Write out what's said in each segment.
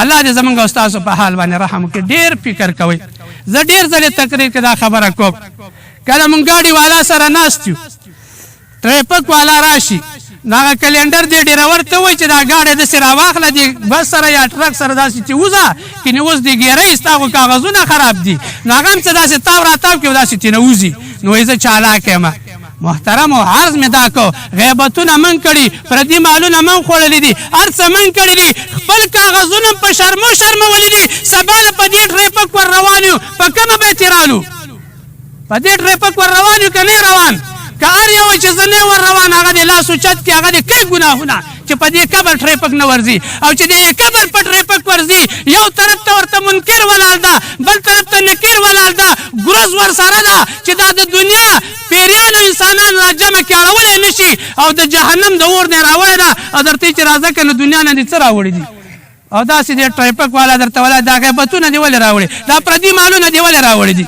الله دې زمونږ او ستاسو په حال باندې رحم وکړي. ډېر فکر کوئ. زه ډېر ځلې تقریر کې دا خبره کوم، کله مونږ ګاډي والا سره ناست یو، ټریفک والا راشي، نو هغه کلینډر دې ډریور ته وایي چې دا ګاډی داسې راواخله دې بس سره یا ټرک سره داسې چې وځه، کنې اوس دې ګیرۍ ستا خو کاغذونه خراب دي، نو هغه هم څه داسې تاو راتاو کړي داسې ترېنه وځي. نو وایي زه چالاک یم. محترمو عرض مې دا کو، غیبتونه من کړي، پردي مالونه من خوړلي دي، هر څه من کړي دي، خپل کاغذونه په شرمو شرمولي دي. سبا له په دې ټریفک ور روان یو، په کومه به تېرالو؟ په دې ټریفک ور روان یو که نه روان؟ که هر یو چې زه نه ور روان، هغه دې لاس اوچت کړي، هغه دې کوي ګناهونه چې په دې قبر ټریفک نه ورځي. او چې دې قبر په ټریفک ورځي، یو طرف ته ورته منکر ولاړ ده، بل طرف ته نکیر ولاړ ده، ګروز ورسره ده چې دا د دنیا پیریانو انسانان را جمع کې اړولی نه شي، او د جهنم د اور نه راوړې ده، او درته چې راځه که نه دنیا نه دې څه راوړي دي. او داسې دې ټریفک والا درته ولا دا غیبتونه دې ولې راوړي، دا پردي مالونه دې ولې راوړي دي.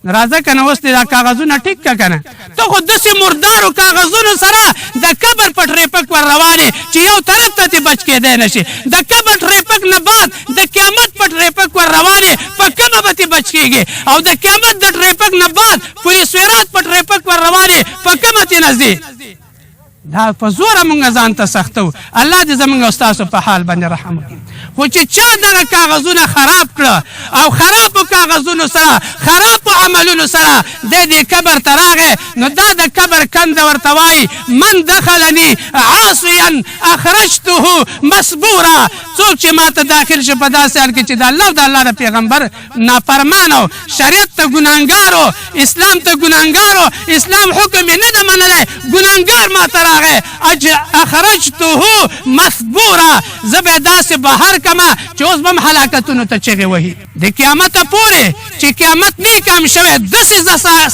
راځه که نه اوس دې دا کاغذونه ټیک که که نه، ته خو داسې مردارو کاغذونو سره د قبر په ټریفک ور روانې چې یو طرف ته ترې بچ کېدی نه شي. د قبر ټریفک نه بعد د قیامت په ټریفک ور روانې، په کومه به ترې بچ کېږي؟ او د قیامت د ټریفک نه بعد پولې سویرات په ټریفک ور روانې، په کومه ترې نږدې؟ دا په زوره مونږ ځان ته سختو. الله دې زمونږ او ستاسو په حال باندې رحم وکړي. خو چې چا دغه کاغذونه خراب کړه او خرابو کاغذونو سره، خرابو عملونو سره دی دې قبر ته راغی، نو دا د قبر کنده ورته وایي من دخلني عاصیا اخرجته مسبورا. څوک چې ما ته داخل شي په داسې حال کې چې د الله او د الله د پیغمبر نافرمان او شریعت ته ګناهګار او اسلام ته ګناهګار او اسلام حکم یې نه ده منلی، ګناهګار ما ته راغی، اخرجته مسبورا. زه به یې داسې بهر کما چې اوس به هم هلاکتونو ته چغې وهي. د قیامته پورې چې قیامت نه کام شوی، داسې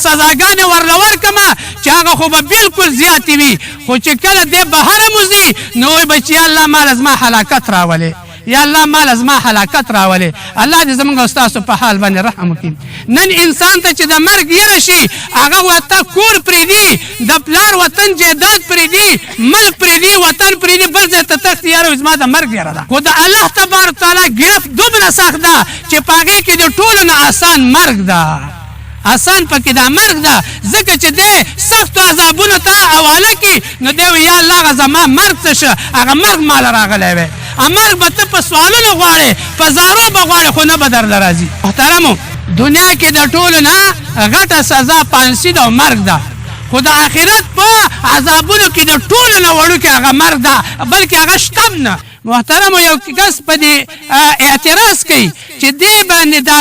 سزاګانې ورله ورکمه چې هغه خو به بلکل زیاتې وي. خو چې کله دی بهره موځي، نو وایي به چې یا الله ماله زما هلاکت راولې، یا الله ماله زما هلاکت راولې. الله دې زموږ او ستاسو په حال باندې رحم وکړي. نن انسان ته چې د مرګ یره شي، هغه ورته کور پرېږدي، د پلار وطن جایداد پرېږدي، ملک پرېږدي، وطن پرېږدي، بل ځای ته تښتي، یاره زما د مرګ یره ده. خو د الله تبارک تعالی ګرفت دومره سخت ده چې په هغې کې د ټولو نه آسان مرګ ده. آسان پکې دا مرګ ده، ځکه چې دی سختو عذابونو ته حواله کړي، نو دی وایي یا الله هغه زما مرګ څه شه، هغه مرګ ماله راغلی وی. مرګ به ته په سوالونو غواړې، په زارو به غواړې، خو نه به درله راځي. محترمو، دنیا کې د ټولو نه غټه سزا پانسي ده او مرګ ده، خو د آخرت په عذابونو کې د ټولو نه وړوکې هغه مرګ ده، بلکې هغه شته هم نه. محترمو، یو کس په دې اعتراض کوي چې دې باندې دا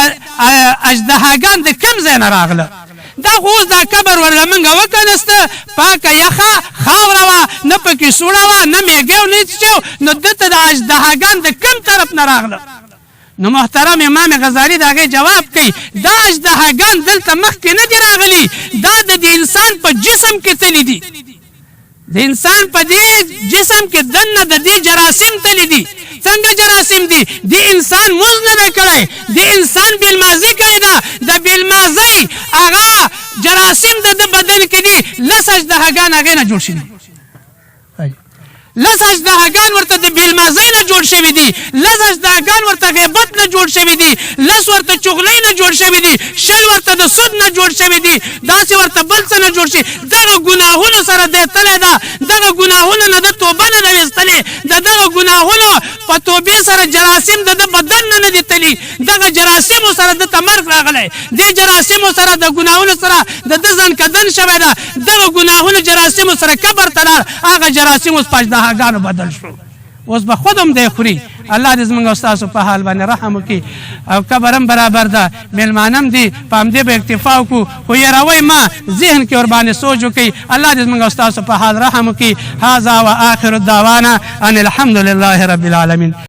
اژدهاګان د کوم ځای نه راغله؟ دا خو اوس دا قبر ورله موږ وکنسته، پاکه یخه خاوره وه، نه پکې سوړه وه، نه میږی او نه څه، نو دته د اژدهاګان د کوم طرف نه راغله؟ نو محترم امام غزالی د هغې جواب کوي، دا اژدهاګان دلته مخکې نه دي راغلي، دا د انسان په جسم کې تللي دي. د انسان په دې جسم کې دننه د دې جراثیم تللي دي. څنګه جراثیم دي؟ د انسان مونځ نه دی کړی، د انسان بېلمازي کړې ده، د بېلمازۍ هغه جراثیم د ده بدن کې دي. 10 اژدهاګان هغې نه جوړ شوي، 10 اژدهاګان ورته د بېلمازۍ نه جوړ شوي دي، 10 اژدهاګان ورته غیبت نه جوړ شوي دي، 10 ورته چغلۍ نه جوړ شوي دي، 10 ورته د سود نه جوړ شوي دي، داسې ورته بل څه نه جوړ شي. دغه ګناهونو سره دی تلی ده، دغه ګناهونو نه د توبه نه ده ویستلې، د دغه ګناهونو په توبې سره جراثیم د ده بدن نه نه دي تلي، دغه جراثیمو سره دته مرګ راغلی، دې جراثیمو سره د ګناهونو سره د ده ځنکدن شوی ده، دغه ګناهونو جراثیمو سره قبر ته لاړ، هغه جراثیم اوس په اژدهاګانو بدل شو، اوس به خود هم دی خوري. الله دې زموږ او ستاسو په حال باندې رحم وکړي. او قبر هم برابر ده، میلمانه هم دي، په همدې به اکتفا وکړو، خو یېروئ ما، ذهن کې ورباندې سوچ وکړئ. الله دې زموږ او ستاسو په حال رحم وکړي. هذا و آخر الدعوانا ان الحمد لله رب العالمین.